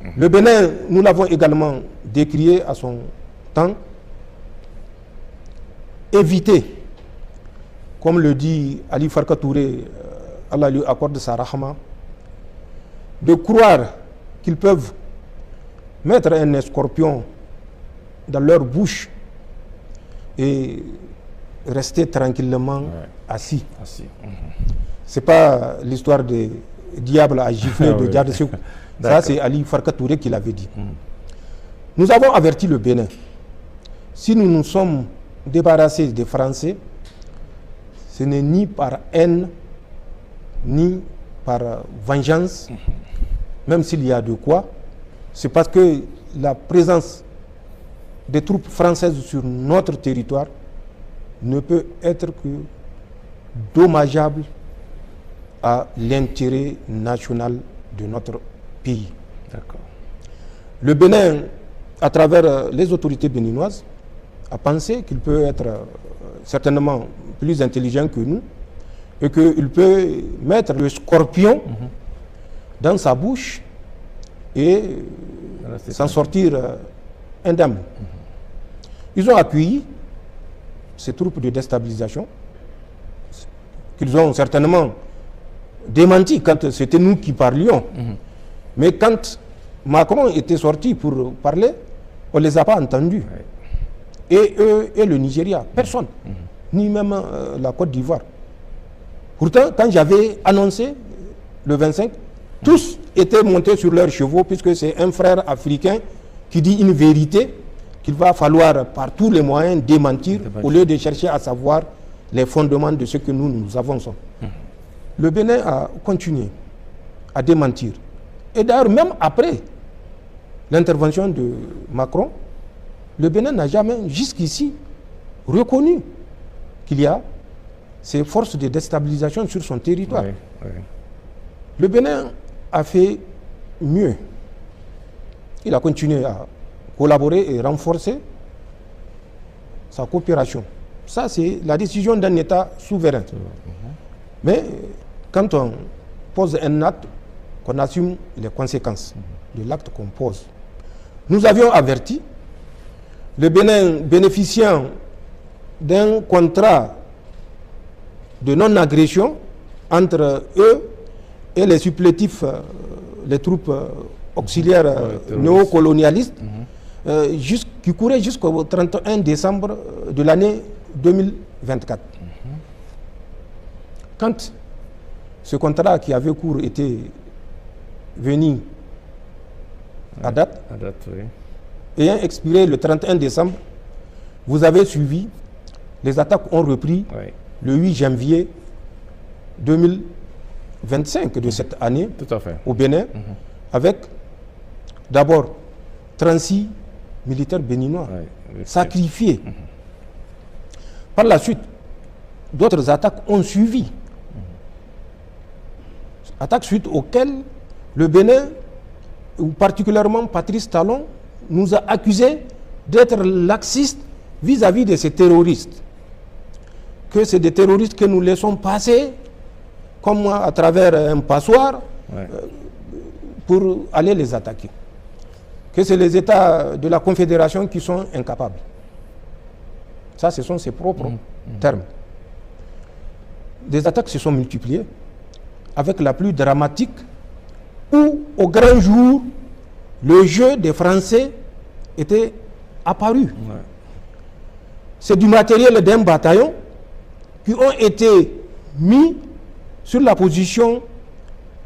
Le Bénin, nous l'avons également décrié à son temps, éviter, comme le dit Ali Farka Touré, Allah lui accorde sa rahma, de croire qu'ils peuvent mettre un scorpion dans leur bouche et rester tranquillement assis. Ce n'est pas l'histoire des diables à gifler de Diad Souk. Ça, c'est Ali Farka Touré qui l'avait dit. Nous avons averti le Bénin. Si nous nous sommes débarrassés des Français, ce n'est ni par haine, ni par vengeance, même s'il y a de quoi. C'est parce que la présence des troupes françaises sur notre territoire ne peut être que dommageable à l'intérêt national de notre pays. Le Bénin, à travers les autorités béninoises, a pensé qu'il peut être certainement plus intelligent que nous et qu'il peut mettre le scorpion dans sa bouche et s'en sortir indemne. Ils ont accueilli ces troupes de déstabilisation qu'ils ont certainement démenti quand c'était nous qui parlions. Mais quand Macron était sorti pour parler, on ne les a pas entendus. Et eux et le Nigeria, personne, ni même la Côte d'Ivoire. Pourtant, quand j'avais annoncé le 25, tous étaient montés sur leurs chevaux, puisque c'est un frère africain qui dit une vérité qu'il va falloir par tous les moyens démentir au lieu de chercher à savoir les fondements de ce que nous avançons. Le Bénin a continué à démentir. Et d'ailleurs, même après l'intervention de Macron, le Bénin n'a jamais jusqu'ici reconnu qu'il y a ces forces de déstabilisation sur son territoire. Le Bénin a fait mieux. Il a continué à collaborer et renforcer sa coopération. Ça, c'est la décision d'un État souverain. Mais quand on pose un acte, qu'on assume les conséquences de l'acte qu'on pose. Nous avions averti le Bénin bénéficiant d'un contrat de non-agression entre eux et les supplétifs, les troupes auxiliaires néocolonialistes, qui courait jusqu'au 31 décembre de l'année 2024. Quand ce contrat qui avait cours était venu à date, ayant expiré le 31 décembre, vous avez suivi, les attaques ont repris le 8 janvier 2025 de cette année au Bénin, avec d'abord 36 militaires béninois sacrifiés. Par la suite, d'autres attaques ont suivi. Attaques suite auxquelles le Bénin, ou particulièrement Patrice Talon, nous a accusés d'être laxistes vis-à-vis de ces terroristes. Que c'est des terroristes que nous laissons passer, comme à travers un passoire, pour aller les attaquer. Que c'est les États de la Confédération qui sont incapables. Ça, ce sont ses propres termes. Des attaques se sont multipliées, avec la plus dramatique, où au grand jour, le jeu des Français était apparu. C'est du matériel d'un bataillon qui ont été mis sur la position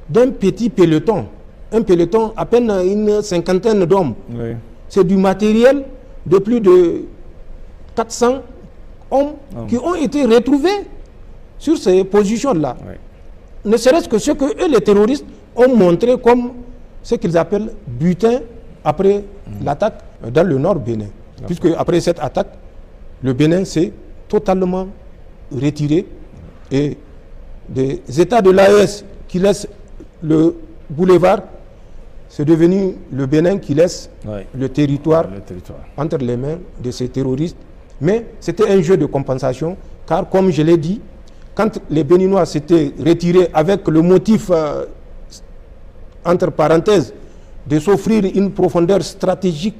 d'un petit peloton. Un peloton à peine une cinquantaine d'hommes. C'est du matériel de plus de 400 hommes qui ont été retrouvés sur ces positions-là. Ne serait-ce que ce que eux, les terroristes, ont montré comme ce qu'ils appellent butin après l'attaque dans le nord Bénin. Puisque après cette attaque, le Bénin s'est totalement retiré et des États de l'AES qui laissent le boulevard, c'est devenu le Bénin qui laisse le territoire entre les mains de ces terroristes. Mais c'était un jeu de compensation, car comme je l'ai dit, quand les Béninois s'étaient retirés avec le motif, entre parenthèses, de s'offrir une profondeur stratégique,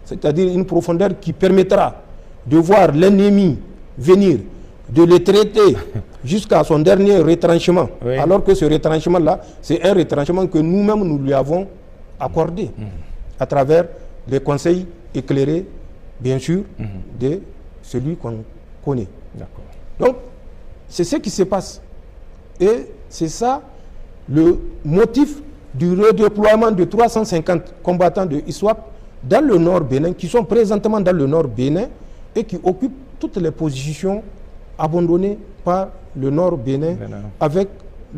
c'est-à-dire une profondeur qui permettra de voir l'ennemi venir, de le traiter jusqu'à son dernier retranchement. Oui. Alors que ce retranchement-là, c'est un retranchement que nous-mêmes nous lui avons accordé à travers les conseils éclairés, bien sûr, de celui qu'on connaît. Donc, c'est ce qui se passe. Et c'est ça le motif du redéploiement de 350 combattants de ISWAP dans le nord Bénin, qui sont présentement dans le nord Bénin et qui occupent toutes les positions abandonnées par le nord Bénin avec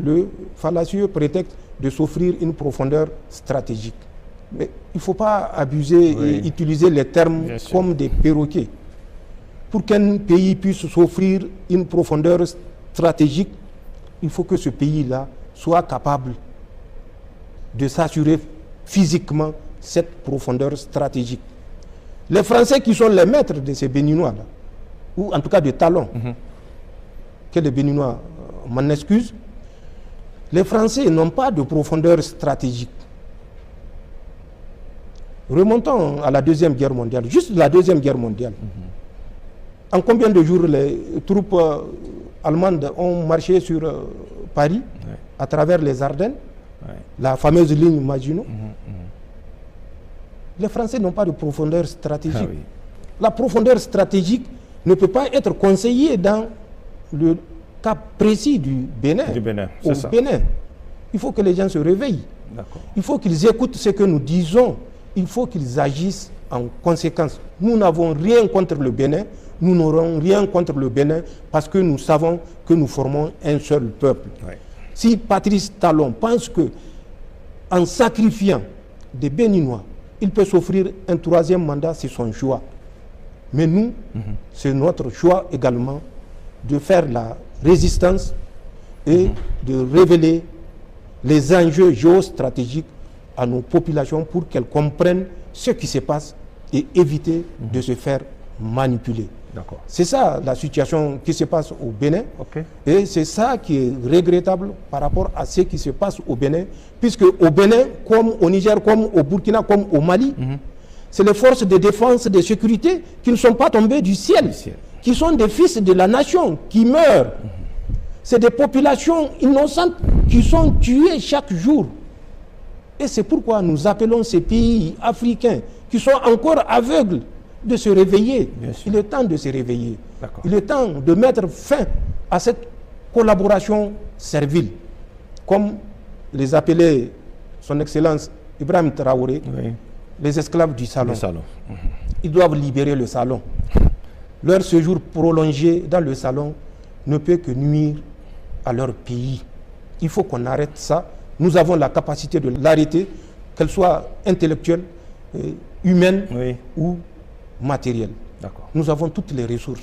le fallacieux prétexte de s'offrir une profondeur stratégique. Mais il ne faut pas abuser et utiliser les termes comme des perroquets. Pour qu'un pays puisse s'offrir une profondeur stratégique, il faut que ce pays-là soit capable de s'assurer physiquement cette profondeur stratégique. Les Français qui sont les maîtres de ces Béninois-là, ou en tout cas de talons, que les Béninois m'en excusent, les Français n'ont pas de profondeur stratégique. Remontons à la Deuxième Guerre mondiale, juste la Deuxième Guerre mondiale. En combien de jours les troupes allemandes ont marché sur Paris, à travers les Ardennes, la fameuse ligne Maginot? Les Français n'ont pas de profondeur stratégique. La profondeur stratégique ne peut pas être conseillée dans le cas précis du Bénin. Bénin. Il faut que les gens se réveillent. Il faut qu'ils écoutent ce que nous disons. Il faut qu'ils agissent en conséquence. Nous n'avons rien contre le Bénin. Nous n'aurons rien contre le Bénin parce que nous savons que nous formons un seul peuple. Si Patrice Talon pense que en sacrifiant des Béninois, il peut s'offrir un troisième mandat, c'est son choix. Mais nous, c'est notre choix également de faire la résistance et de révéler les enjeux géostratégiques à nos populations pour qu'elles comprennent ce qui se passe et éviter de se faire manipuler. C'est ça la situation qui se passe au Bénin. Et c'est ça qui est regrettable par rapport à ce qui se passe au Bénin, puisque au Bénin, comme au Niger, comme au Burkina, comme au Mali, c'est les forces de défense et de sécurité qui ne sont pas tombées du ciel, qui sont des fils de la nation, qui meurent. C'est des populations innocentes qui sont tuées chaque jour. Et c'est pourquoi nous appelons ces pays africains qui sont encore aveugles de se réveiller. Il est temps de se réveiller. Il est temps de mettre fin à cette collaboration servile. Comme les appelait son Excellence Ibrahim Traoré, les esclaves du salon. Ils doivent libérer le salon. Leur séjour prolongé dans le salon ne peut que nuire à leur pays. Il faut qu'on arrête ça. Nous avons la capacité de l'arrêter, qu'elle soit intellectuelle, humaine ou matérielle. Nous avons toutes les ressources.